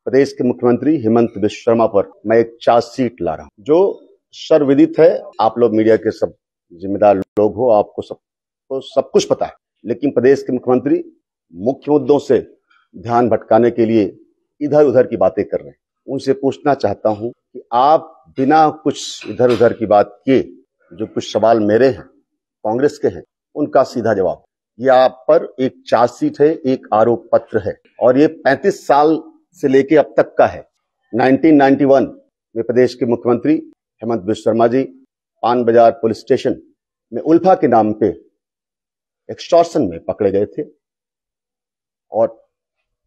प्रदेश के मुख्यमंत्री हेमंत बिश्व शर्मा पर मैं एक चार्जशीट ला रहा हूं, जो सर्वविदित है। आप लोग मीडिया के सब जिम्मेदार लोग हो, आपको सब कुछ पता है। लेकिन प्रदेश के मुख्यमंत्री मुख्य मुद्दों से ध्यान भटकाने के लिए इधर उधर की बातें कर रहे हैं। उनसे पूछना चाहता हूं कि आप बिना कुछ इधर उधर की बात किए, जो कुछ सवाल मेरे हैं, कांग्रेस के हैं, उनका सीधा जवाब। ये आप पर एक चार्जशीट है, एक आरोप पत्र है, और ये 35 साल से लेके अब तक का है। 1991 में प्रदेश के मुख्यमंत्री हेमंत बिश्व शर्मा जी पान बाजार पुलिस स्टेशन में उल्फा के नाम पे एक्सटॉर्शन में पकड़े गए थे, और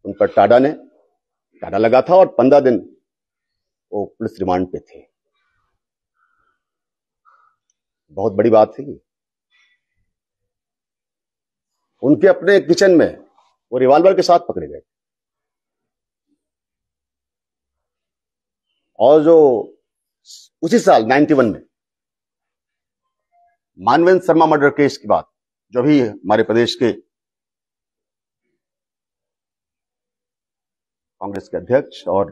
उन पर टाडा लगा था, और 15 दिन वो पुलिस रिमांड पे थे। बहुत बड़ी बात है। उनके अपने किचन में वो रिवॉल्वर के साथ पकड़े गए, और जो उसी साल 91 में मानवेंद्र शर्मा मर्डर केस की बात, जो भी हमारे प्रदेश के कांग्रेस के अध्यक्ष और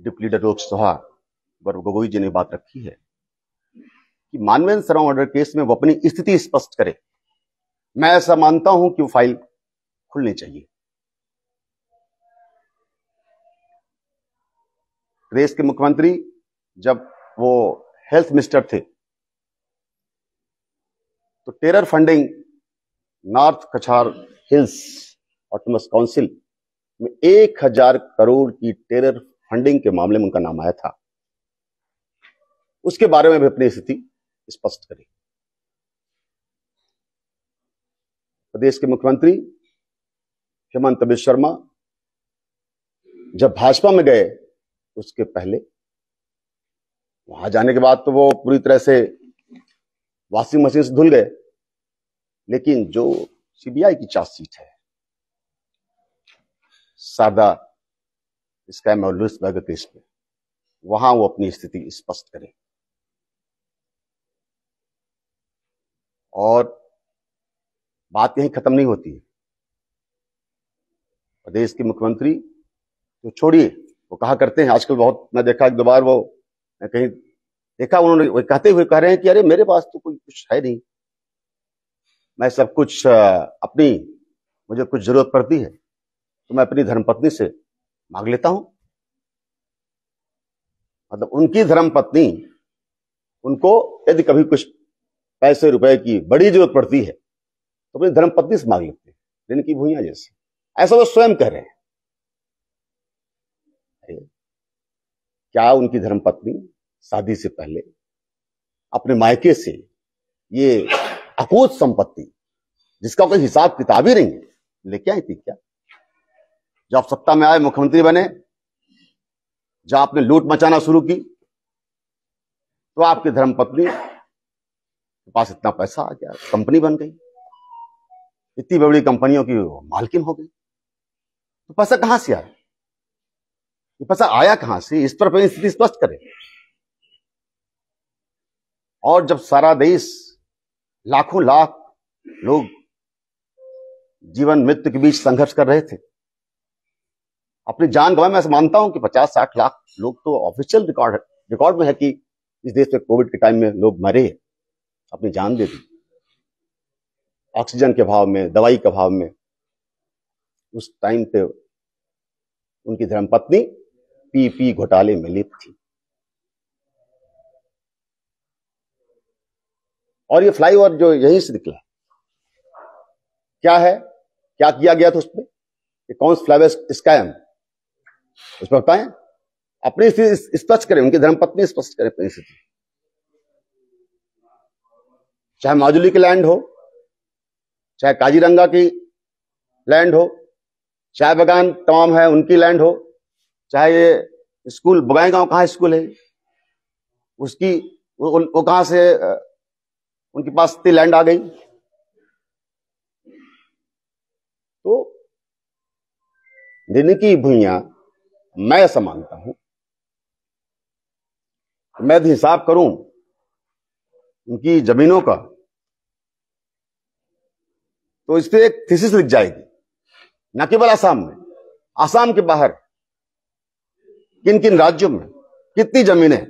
डिप्टी लीडर लोकसभा गौरव गोगोई जी ने बात रखी है कि मानवेंद्र शर्मा मर्डर केस में वो अपनी स्थिति स्पष्ट करे। मैं ऐसा मानता हूं कि वो फाइल खुलनी चाहिए। प्रदेश के मुख्यमंत्री जब वो हेल्थ मिनिस्टर थे, तो टेरर फंडिंग नॉर्थ कछार हिल्स ऑटोनमस काउंसिल में 1000 करोड़ की टेरर फंडिंग के मामले में उनका नाम आया था। उसके बारे में भी अपनी स्थिति स्पष्ट करें। प्रदेश के मुख्यमंत्री हेमंत बिश्व शर्मा जब भाजपा में गए, उसके पहले वहां जाने के बाद तो वो पूरी तरह से वॉशिंग मशीन से धुल गए। लेकिन जो सीबीआई की चार्जशीट है, शारदा स्कैम और लुइस बैगर केस में, वहां वो अपनी स्थिति स्पष्ट करें। और बात यहीं खत्म नहीं होती है। प्रदेश के मुख्यमंत्री तो छोड़िए, वो कहा करते हैं आजकल, बहुत मैं देखा एक दो बार, वो कहीं देखा उन्होंने वो कहते हुए कह रहे हैं कि अरे मेरे पास तो कोई कुछ है नहीं, मैं सब कुछ मुझे कुछ जरूरत पड़ती है तो मैं अपनी धर्मपत्नी से मांग लेता हूं। मतलब उनकी धर्मपत्नी उनको यदि कभी कुछ पैसे रुपए की बड़ी जरूरत पड़ती है तो अपनी धर्मपत्नी से मांग लेते हैं, ऋण की भुइयां जैसे। ऐसा वो स्वयं कह रहे हैं। क्या उनकी धर्मपत्नी शादी से पहले अपने मायके से ये अकूत संपत्ति, जिसका कोई हिसाब किताब ही नहीं है, लेके आई थी क्या? जब आप सत्ता में आए, मुख्यमंत्री बने, जब आपने लूट मचाना शुरू की, तो आपकी धर्मपत्नी के पास इतना पैसा आ गया, कंपनी बन गई, इतनी बड़ी कंपनियों की मालकिन हो गई। तो पैसा कहां से आया? ये पैसा आया कहां से? इस पर अपनी स्थिति स्पष्ट करें। और जब सारा देश, लाखों लाख लोग जीवन मृत्यु के बीच संघर्ष कर रहे थे, अपनी जान गंवाए, मैं मानता हूं कि 50-60 लाख लोग तो ऑफिशियल रिकॉर्ड में है कि इस देश में कोविड के टाइम में लोग मरे, अपनी जान दे दी, ऑक्सीजन के अभाव में, दवाई के अभाव में। उस टाइम पे उनकी धर्मपत्नी पीपी घोटाले में लिप्त थी। और ये फ्लाईओवर जो यहीं से निकला, क्या है, क्या किया गया था उसमें, कौन सा फ्लाईओवर स्कैम, उस पर बताएं। अपनी स्थिति स्पष्ट करें, उनकी धर्मपत्नी स्पष्ट करें अपनी स्थिति। चाहे माजुली की लैंड हो, चाहे काजीरंगा की लैंड हो, चाय बगान तमाम है उनकी लैंड हो, चाहे ये स्कूल बगाईगांव, कहां स्कूल है उसकी, वो कहां से उनके पास इतनी लैंड आ गई। तो ऋण की भुइयां, मैं ऐसा मानता हूं, मैं यदि हिसाब करूं उनकी जमीनों का, तो इस पे एक थीसिस लिख जाएगी, न केवल आसाम में, आसाम के बाहर किन किन राज्यों में कितनी जमीनें,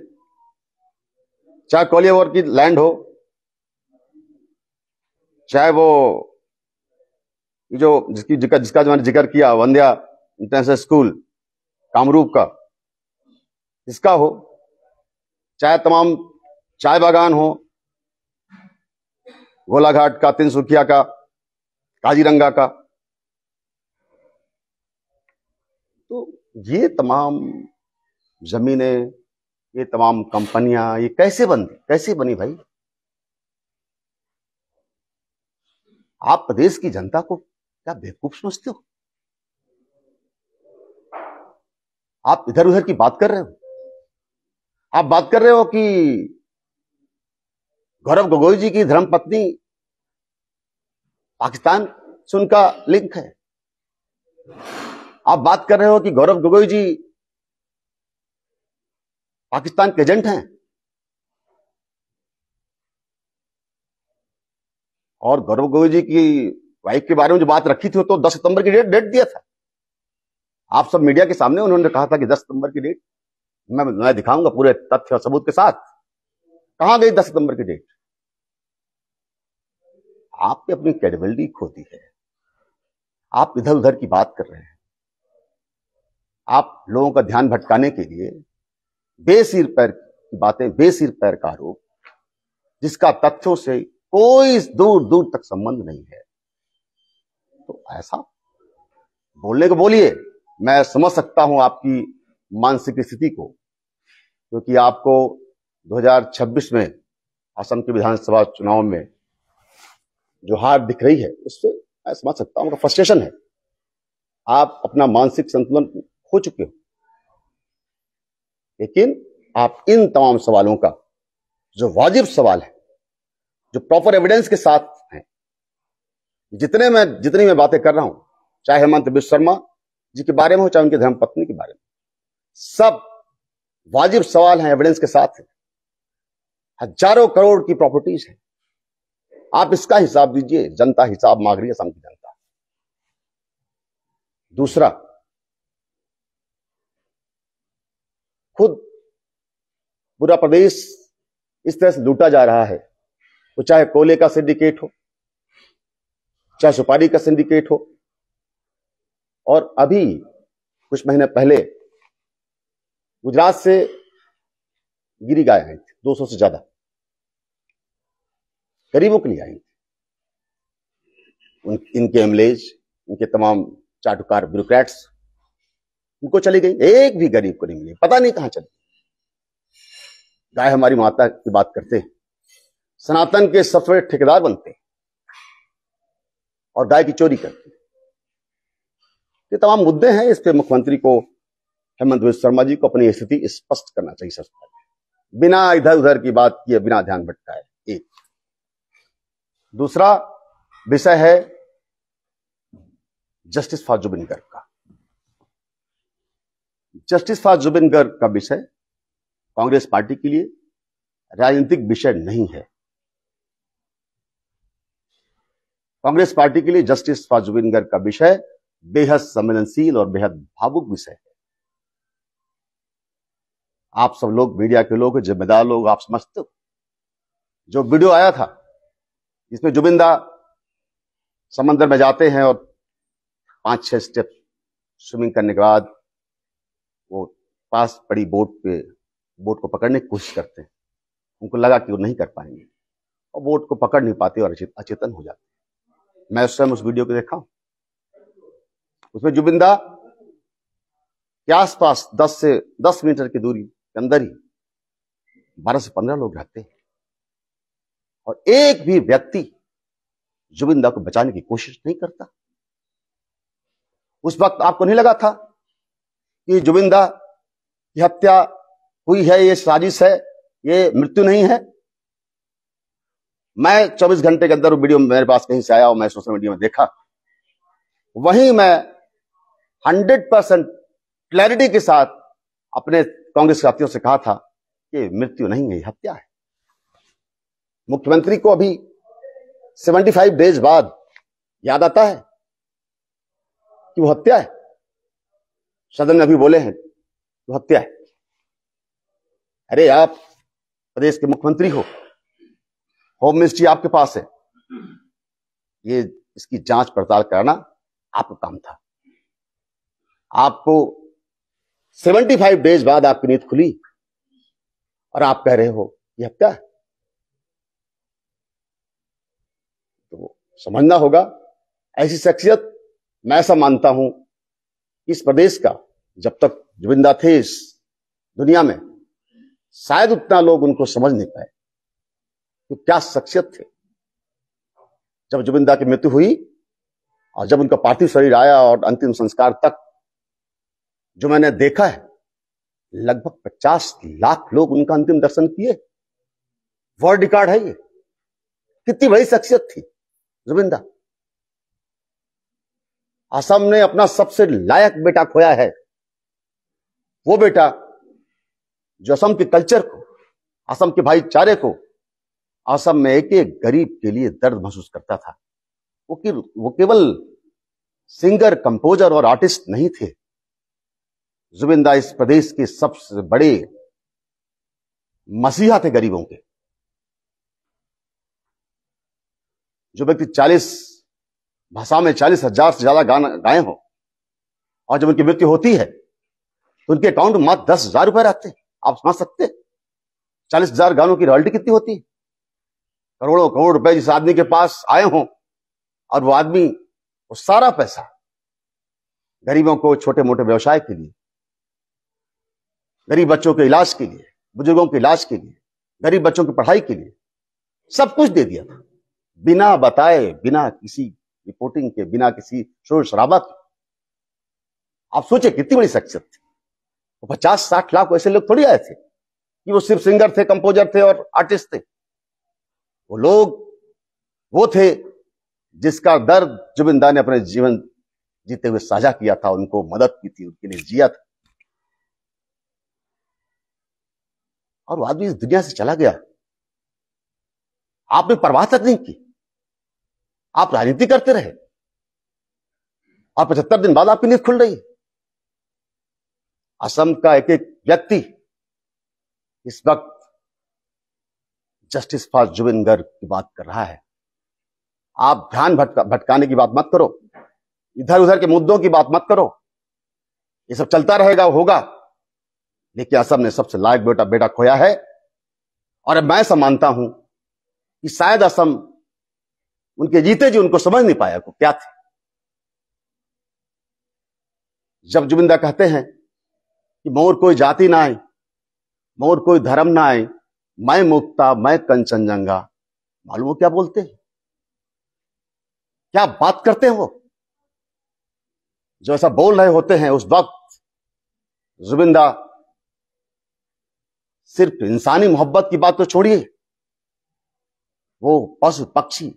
चाहे कॉलीवॉर की लैंड हो, चाहे वो जो जिसका जो मैंने जिक्र किया वंद्या इंटरनेशनल स्कूल कामरूप का, इसका हो, चाहे तमाम चाय बागान हो, गोलाघाट का, तिनसुकिया का, काजीरंगा का। तो ये तमाम जमीनें, ये तमाम कंपनियां, ये कैसे बनी भाई? आप प्रदेश की जनता को क्या बेवकूफ समझते हो? आप इधर उधर की बात कर रहे हो। आप बात कर रहे हो कि गौरव गोगोई जी की धर्मपत्नी पाकिस्तान से उनका लिंक है। आप बात कर रहे हो कि गौरव गोगोई जी पाकिस्तान के एजेंट हैं। और गौरव गोगोई जी की वाइफ के बारे में जो बात रखी थी तो 10 सितंबर की डेट दिया था। आप सब मीडिया के सामने उन्होंने कहा था कि 10 सितंबर की डेट मैं दिखाऊंगा पूरे तथ्य और सबूत के साथ। कहां गई 10 सितंबर की डेट? आपने अपनी क्रेडिबिलिटी खो दी है। आप इधर उधर की बात कर रहे हैं। आप लोगों का ध्यान भटकाने के लिए बेसिर पैर की बातें, बेसिर पैर का आरोप, जिसका तथ्यों से कोई दूर दूर तक संबंध नहीं है। तो ऐसा बोलने को बोलिए। मैं समझ सकता हूं आपकी मानसिक स्थिति को, क्योंकि आपको 2026 में असम के विधानसभा चुनाव में जो हार दिख रही है, उससे मैं समझ सकता हूं, फ्रस्ट्रेशन है। आप अपना मानसिक संतुलन खो चुके हो। लेकिन आप इन तमाम सवालों का जो वाजिब सवाल है, जो प्रॉपर एविडेंस के साथ है, जितनी मैं बातें कर रहा हूं, चाहे हेमंत बिश्व शर्मा जी के बारे में हो, चाहे उनकी धर्मपत्नी के बारे में, सब वाजिब सवाल हैं, एविडेंस के साथ है। हजारों करोड़ की प्रॉपर्टीज है। आप इसका हिसाब दीजिए। जनता हिसाब मांग रही है, असम की जनता। दूसरा, खुद पूरा प्रदेश इस तरह से लूटा जा रहा है, तो चाहे कोयले का सिंडिकेट हो, चाहे सुपारी का सिंडिकेट हो। और अभी कुछ महीने पहले गुजरात से गिरी गाय आई थी, 200 से ज्यादा गरीबों के लिए आई थी। इनके एमएलएज, इनके तमाम चाटुकार ब्यूरोक्रेट्स, उनको चली गई, एक भी गरीब को नहीं मिली। पता नहीं कहां चली। गाय हमारी माता की बात करते हैं, सनातन के सबसे बड़े ठेकेदार बनते हैं और गाय की चोरी करते हैं। ये तमाम मुद्दे हैं। इस पे मुख्यमंत्री को, हेमंत बिश्व शर्मा जी को अपनी स्थिति स्पष्ट करना चाहिए सबसे पहले, बिना इधर उधर की बात किए, बिना ध्यान भटकाए। एक दूसरा विषय है जस्टिस फॉर जुबिन गर्ग का। जस्टिस फॉर जुबिन गर्ग का विषय कांग्रेस पार्टी के लिए राजनीतिक विषय नहीं है। कांग्रेस पार्टी के लिए जस्टिस फॉर जुबिन गर्ग का विषय बेहद संवेदनशील और बेहद भावुक विषय है। आप सब लोग, मीडिया के लोग, जिम्मेदार लोग, आप समझते हो जो वीडियो आया था जिसमें जुबिंदा समंदर में जाते हैं और 5-6 स्टेप स्विमिंग करने के बाद वो पास पड़ी बोट को पकड़ने की कोशिश करते हैं। उनको लगा कि वो नहीं कर पाएंगे और बोट को पकड़ नहीं पाते और अचेतन हो जाते। मैं उस समय उस वीडियो को देखा। उसमें जुबिंदा के आसपास 10 मीटर की दूरी के अंदर ही 12 से 15 लोग रहते हैं और एक भी व्यक्ति जुबिंदा को बचाने की कोशिश नहीं करता। उस वक्त आपको नहीं लगा था कि जुबिंदा की हत्या हुई है, ये साजिश है, ये मृत्यु नहीं है? मैं 24 घंटे के अंदर वो वीडियो मेरे पास कहीं से आया और मैं सोशल मीडिया में देखा। वहीं मैं 100% क्लैरिटी के साथ अपने कांग्रेस साथियों से कहा था कि मृत्यु नहीं है, हत्या है। मुख्यमंत्री को अभी 75 डेज बाद याद आता है कि वो हत्या है। सदन में अभी बोले हैं तो हत्या है। अरे आप प्रदेश के मुख्यमंत्री हो, होम मिनिस्ट्री आपके पास है, ये इसकी जांच पड़ताल कराना आपका काम था। आपको 75 डेज बाद आपकी नींद खुली और आप कह रहे हो ये हत्या है। तो समझना होगा, ऐसी शख्सियत, मैं ऐसा मानता हूं कि इस प्रदेश का जब तक जुबिंदा थे इस दुनिया में, शायद उतना लोग उनको समझ नहीं पाए तो क्या शख्सियत थे। जब जुबिंदा की मृत्यु हुई और जब उनका पार्थिव शरीर आया और अंतिम संस्कार तक जो मैंने देखा है, लगभग 50 लाख लोग उनका अंतिम दर्शन किए। वर्ल्ड रिकॉर्ड है ये। कितनी बड़ी शख्सियत थी जुबिंदा। असम ने अपना सबसे लायक बेटा खोया है, वो बेटा जो असम के कल्चर को, असम के भाईचारे को, असम में एक एक गरीब के लिए दर्द महसूस करता था। वो केवल सिंगर, कंपोजर और आर्टिस्ट नहीं थे। जुबिंदा इस प्रदेश के सबसे बड़े मसीहा थे गरीबों के। जो व्यक्ति 40 भाषा में 40,000 से ज्यादा गाना गाए हो और जब उनकी मृत्यु होती है तो उनके अकाउंट में मात्र 10,000 रुपए रहते हैं। आप समझ सकते हैं 40,000 गानों की रॉयल्टी कितनी होती है। करोड़ों करोड़ रुपए जिस आदमी के पास आए हों और वो आदमी वो सारा पैसा गरीबों को छोटे मोटे व्यवसाय के लिए, गरीब बच्चों के इलाज के लिए, बुजुर्गों के इलाज के लिए, गरीब बच्चों की पढ़ाई के लिए सब कुछ दे दिया था, बिना बताए, बिना किसी रिपोर्टिंग के, बिना किसी शोर शराबा के। आप सोचे कितनी बड़ी शख्सियत थी। 50-60 लाख ऐसे लोग थोड़ी आए थे कि वो सिर्फ सिंगर थे, कंपोजर थे और आर्टिस्ट थे। वो लोग वो थे जिसका दर्द जुबिंदा ने अपने जीवन जीते हुए साझा किया था, उनको मदद की थी, उनके लिए जिया था। और वो आदमी इस दुनिया से चला गया, आपने परवाह तक नहीं की। आप राजनीति करते रहे और 75 दिन बाद आपकी नींद खुल रही है। असम का एक एक व्यक्ति इस वक्त जस्टिस फॉर जुबिन गर्ग की बात कर रहा है। आप ध्यान भटकाने की बात मत करो, इधर उधर के मुद्दों की बात मत करो। ये सब चलता रहेगा, होगा, लेकिन असम ने सबसे लायक बेटा खोया है। और मैं ऐसा मानता हूं कि शायद असम उनके जीते जी उनको समझ नहीं पाया को क्या थे। जब जुबिंदा कहते हैं कि मोर कोई जाति ना आए, मोर कोई धर्म ना आए, मैं मुक्ता मैं कंचनजंगा, मालूम हो क्या बोलते हैं, क्या बात करते हैं। वो जो ऐसा बोल रहे होते हैं उस वक्त जुबिंदा सिर्फ इंसानी मोहब्बत की बात तो छोड़िए, वो पशु पक्षी,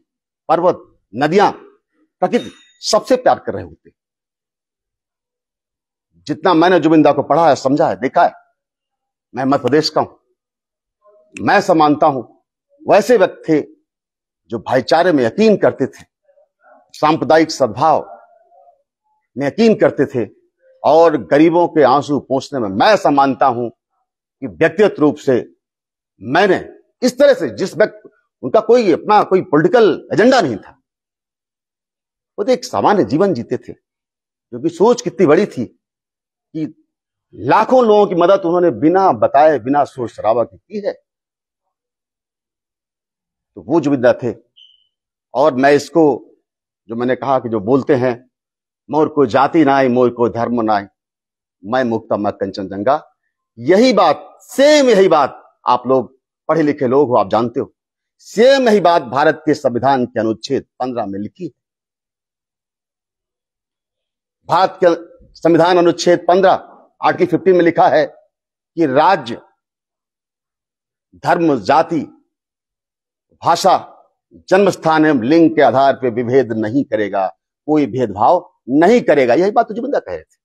पर्वत, नदियां, प्रकृति सबसे प्यार कर रहे होते। जितना मैंने जुबिंदा को पढ़ा है, समझा है, देखा है, मैं मध्य प्रदेश का हूं, मैं ऐसा मानता हूं वैसे व्यक्ति थे जो भाईचारे में यकीन करते थे, सांप्रदायिक सद्भाव में यकीन करते थे और गरीबों के आंसू पोंछने में मैं ऐसा मानता हूं कि व्यक्तिगत रूप से मैंने इस तरह से, जिस व्यक्ति, उनका कोई अपना कोई पॉलिटिकल एजेंडा नहीं था, वो तो एक सामान्य जीवन जीते थे, क्योंकि सोच कितनी बड़ी थी कि लाखों लोगों की मदद उन्होंने बिना बताए, बिना शोर शराबा की है। तो वो जुबिंदा थे। और मैं इसको, जो मैंने कहा कि जो बोलते हैं मोर कोई जाति ना आए, मोर कोई धर्म ना आए, मैं मुक्ता मैं कंचनजंगा, यही बात, सेम यही बात, आप लोग पढ़े लिखे लोग हो, आप जानते हो, सेम यही बात भारत के संविधान के अनुच्छेद 15 में लिखी है। भारत के संविधान अनुच्छेद 15 आर्टिकल 15 में लिखा है कि राज्य धर्म, जाति, भाषा, जन्म स्थान एवं लिंग के आधार पर विभेद नहीं करेगा, कोई भेदभाव नहीं करेगा। यही बात तो जुबिंदा कह रहे थे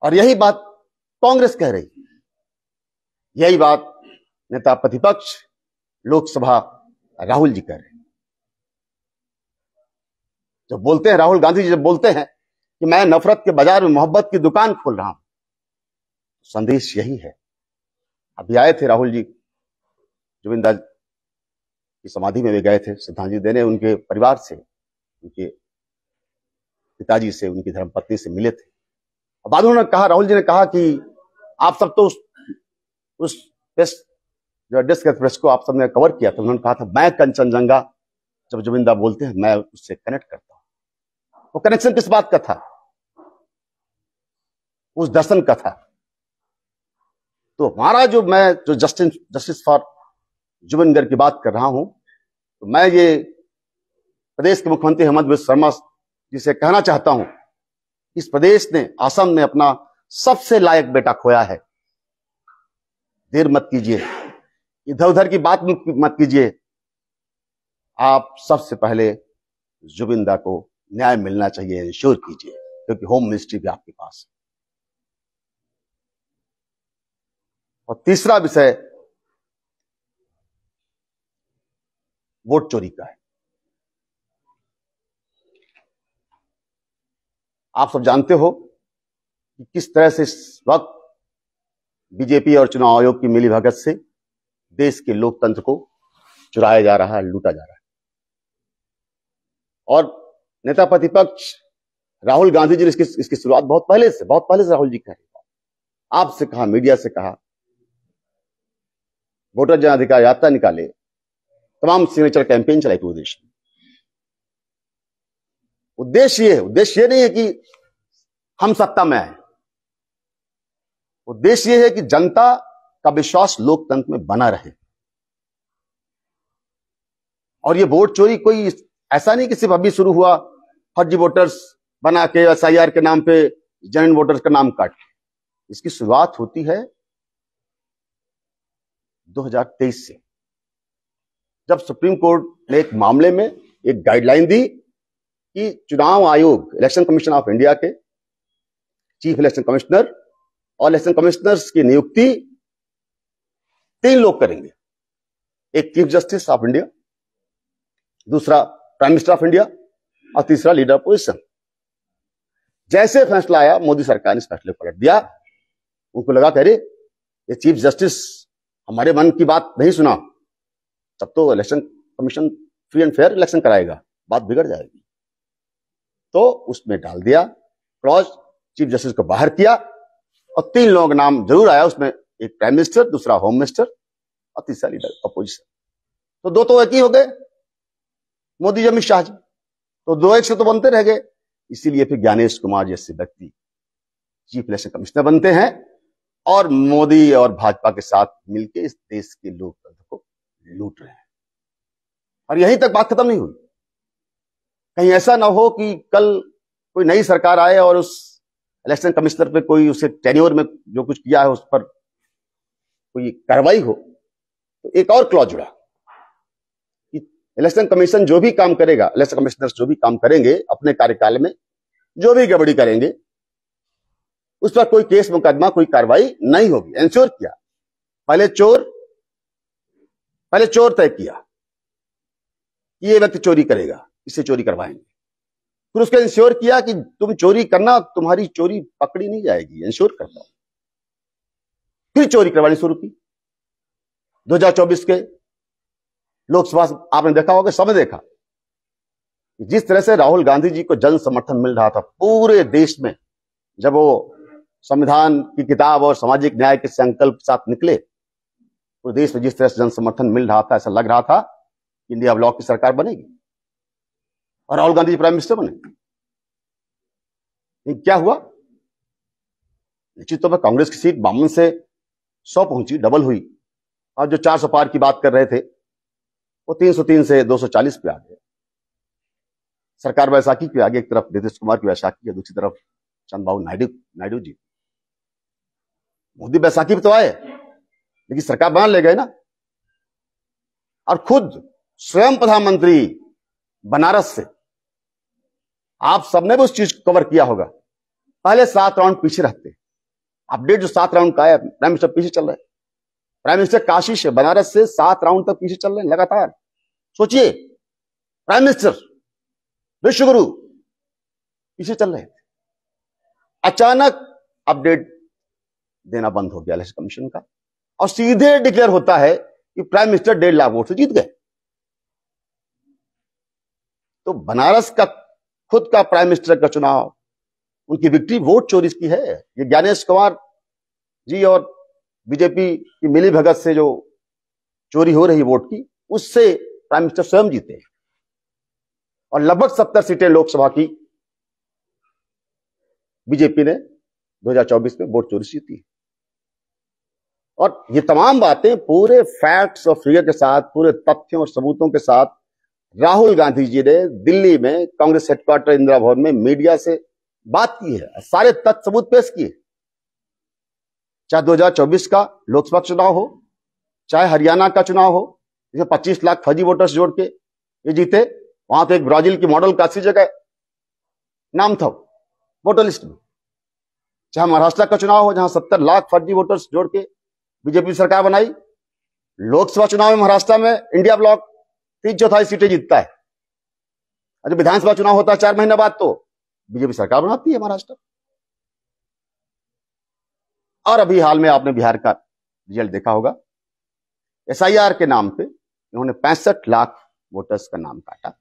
और यही बात कांग्रेस कह रही, यही बात नेता प्रतिपक्ष लोकसभा राहुल जी कह रहे हैं। जब बोलते हैं, राहुल गांधी जी जब बोलते हैं कि मैं नफरत के बाजार में मोहब्बत की दुकान खोल रहा हूं। संदेश यही है। अभी आए थे राहुल जी, जुबिन की समाधि में भी गए थे श्रद्धांजलि देने, उनके परिवार से, उनके पिताजी से, उनकी धर्मपत्नी से मिले थे। और बाद उन्होंने कहा, राहुल जी ने कहा कि आप सब तो उस प्रेस जो डेस्क प्रेस को आप सबने कवर किया था। उन्होंने कहा था मैं कंचनजंगा जब जुबिन बोलते हैं मैं उससे कनेक्ट करता हूं। वो कनेक्शन किस बात का था? उस दर्शन का था। तो हमारा जो जस्टिस फॉर जुबिन गार्ग की बात कर रहा हूं, तो मैं ये प्रदेश के मुख्यमंत्री हेमंत बिस्वा शर्मा जी से कहना चाहता हूं, इस प्रदेश ने, असम ने अपना सबसे लायक बेटा खोया है। देर मत कीजिए, इधर उधर की बात मत कीजिए। आप सबसे पहले जुबिन को न्याय मिलना चाहिए, इंश्योर कीजिए, क्योंकि होम मिनिस्ट्री भी आपके पास है। और तीसरा विषय वोट चोरी का है। आप सब जानते हो कि किस तरह से इस वक्त बीजेपी और चुनाव आयोग की मिलीभगत से देश के लोकतंत्र को चुराया जा रहा है, लूटा जा रहा है। और नेता प्रतिपक्ष राहुल गांधी जी ने इसकी शुरुआत बहुत पहले से राहुल जी कह रहे हैं। आपसे कहा, मीडिया से कहा, वोटर जन अधिकार यात्रा निकाले, तमाम सिग्नेचर कैंपेन चलाई पूरे देश में। उद्देश्य ये नहीं है कि हम सत्ता में आए। उद्देश्य ये है कि जनता का विश्वास लोकतंत्र में बना रहे। और ये वोट चोरी कोई ऐसा नहीं कि सिर्फ अभी शुरू हुआ, फर्जी वोटर्स बना के एसआईआर के नाम पे जेन्युइन वोटर्स का नाम काट। इसकी शुरुआत होती है 2023 से, जब सुप्रीम कोर्ट ने एक मामले में एक गाइडलाइन दी कि चुनाव आयोग, इलेक्शन कमीशन ऑफ इंडिया के चीफ इलेक्शन कमिश्नर और इलेक्शन कमिश्नर्स की नियुक्ति 3 लोग करेंगे। एक चीफ जस्टिस ऑफ इंडिया, दूसरा प्राइम मिनिस्टर ऑफ इंडिया और तीसरा लीडर अपोजिशन। जैसे फैसला आया, मोदी सरकार ने इस फैसले को पलट दिया। उनको लगा अरे ये चीफ जस्टिस हमारे मन की बात नहीं सुना, तब तो election commission free and fair election कराएगा, बात बिगड़ जाएगी। तो उसमें डाल दिया क्लॉज, चीफ जस्टिस को बाहर किया और 3 लोगों का नाम जरूर आया उसमें, एक प्राइम मिनिस्टर, दूसरा होम मिनिस्टर और तीसरा लीडर अपोजिशन। तो 2 तो एक ही हो गए, मोदी अमित शाह जी। तो 2-1 से तो बनते रह गए। इसीलिए फिर ज्ञानेश कुमार जैसे व्यक्ति चीफ इलेक्शन कमिश्नर बनते हैं और मोदी और भाजपा के साथ मिलकर इस देश के लोकतंत्र को लूट रहे हैं। और यहीं तक बात खत्म नहीं हुई। कहीं ऐसा ना हो कि कल कोई नई सरकार आए और उस इलेक्शन कमिश्नर पे कोई उसे टेन्योर में जो कुछ किया है उस पर कोई कार्रवाई हो। तो एक और क्लॉज जुड़ा कि इलेक्शन कमीशन जो भी काम करेगा, इलेक्शन कमिश्नर्स जो भी काम करेंगे अपने कार्यकाल में, जो भी गड़बड़ी करेंगे, उस पर कोई केस मुकदमा, कोई कार्रवाई नहीं होगी। इंश्योर किया, पहले चोर तय किया कि ये व्यक्ति चोरी करेगा, इसे चोरी करवाएंगे। फिर उसका इंश्योर किया कि तुम चोरी करना, तुम्हारी चोरी पकड़ी नहीं जाएगी, इंश्योर करता हूं। फिर चोरी करवानी शुरू की। 2024 के लोकसभा आपने देखा होगा, सबने देखा जिस तरह से राहुल गांधी जी को जन समर्थन मिल रहा था पूरे देश में। जब वो संविधान की किताब और सामाजिक न्याय के संकल्प के साथ निकले, पूरे देश में जिस तरह से जन समर्थन मिल रहा था, ऐसा लग रहा था कि इंडिया ब्लॉक की सरकार बनेगी और राहुल गांधी जी प्राइम मिनिस्टर बने। क्या हुआ? निश्चित तौर पर कांग्रेस की सीट 52 से 100 पहुंची, डबल हुई। और जो 400 पार की बात कर रहे थे वो 303 से 240 पे आ गए। सरकार बैसाखी पे आ गई। एक तरफ नीतीश कुमार की बैसाखी है, दूसरी तरफ चंद्रबाबू नायडू जी। मोदी बैसाखी पे तो आए लेकिन सरकार बना ले गए ना। और खुद स्वयं प्रधानमंत्री बनारस से, आप सबने भी उस चीज को कवर किया होगा, पहले 7 राउंड पीछे रहते। अपडेट जो 7 राउंड का है, प्राइम मिनिस्टर पीछे चल रहे हैं। प्राइम मिनिस्टर काशी से, बनारस से 7 राउंड तक पीछे चल रहे हैं लगातार। सोचिए, प्राइम मिनिस्टर विश्वगुरु पीछे चल रहे हैं। अचानक अपडेट देना बंद हो गया इलेक्शन कमीशन का, और सीधे डिक्लेयर होता है कि प्राइम मिनिस्टर 1.5 लाख वोट से जीत गए। तो बनारस का खुद का प्राइम मिनिस्टर का चुनाव, उनकी विक्ट्री वोट चोरी की है। ये ज्ञानेश कुमार जी और बीजेपी की मिली भगत से जो चोरी हो रही वोट की, उससे प्राइम मिनिस्टर स्वयं जीते हैं। और लगभग 70 सीटें लोकसभा की बीजेपी ने 2024 में वोट चोरी जीती। और ये तमाम बातें पूरे फैक्ट्स और फिगर के साथ, पूरे तथ्यों और सबूतों के साथ राहुल गांधी जी ने दिल्ली में कांग्रेस हेडक्वार्टर इंदिरा भवन में मीडिया से बात की है, सारे तथ्य सबूत पेश किए। चाहे 2024 का लोकसभा चुनाव हो, चाहे हरियाणा का चुनाव हो, जिसमें 25 लाख फर्जी वोटर्स जोड़ के ये जीते। वहां तो एक ब्राजील की मॉडल का अच्छी जगह नाम था वोटर लिस्ट में। चाहे महाराष्ट्र का चुनाव हो, जहां 70 लाख फर्जी वोटर्स जोड़ के बीजेपी सरकार बनाई। लोकसभा चुनाव में महाराष्ट्र में इंडिया ब्लॉक 3/4 सीटें जीतता है। और जब विधानसभा चुनाव होता है 4 महीने बाद, तो बीजेपी सरकार बनाती है महाराष्ट्र। और अभी हाल में आपने बिहार का रिजल्ट देखा होगा। SIR के नाम पे इन्होंने 65 लाख वोटर्स का नाम काटा,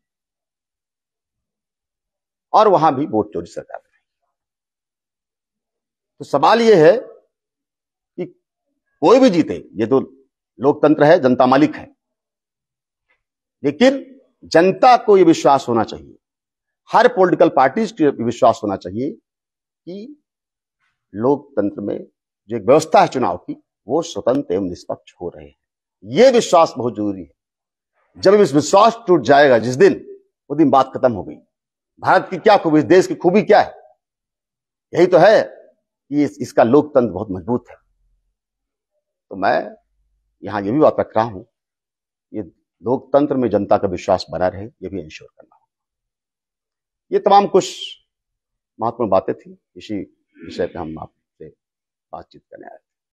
और वहां भी वोट चोरी सरकार बनाई। तो सवाल यह है कि कोई भी जीते, ये तो लोकतंत्र है, जनता मालिक है, लेकिन जनता को यह विश्वास होना चाहिए, हर पॉलिटिकल पार्टीज को विश्वास होना चाहिए कि लोकतंत्र में जो एक व्यवस्था है चुनाव की, वो स्वतंत्र एवं निष्पक्ष हो रहे हैं। यह विश्वास बहुत जरूरी है। जब इस विश्वास टूट जाएगा जिस दिन, वो दिन बात खत्म हो गई। भारत की क्या खूबी, इस देश की खूबी क्या है? यही तो है कि इसका लोकतंत्र बहुत मजबूत है। तो मैं यहां ये भी बात रख रहा हूं, ये लोकतंत्र में जनता का विश्वास बना रहे, ये भी इंश्योर करना होगा। ये तमाम कुछ महत्वपूर्ण बातें थी, इसी विषय पे हम आपसे बातचीत करने आए।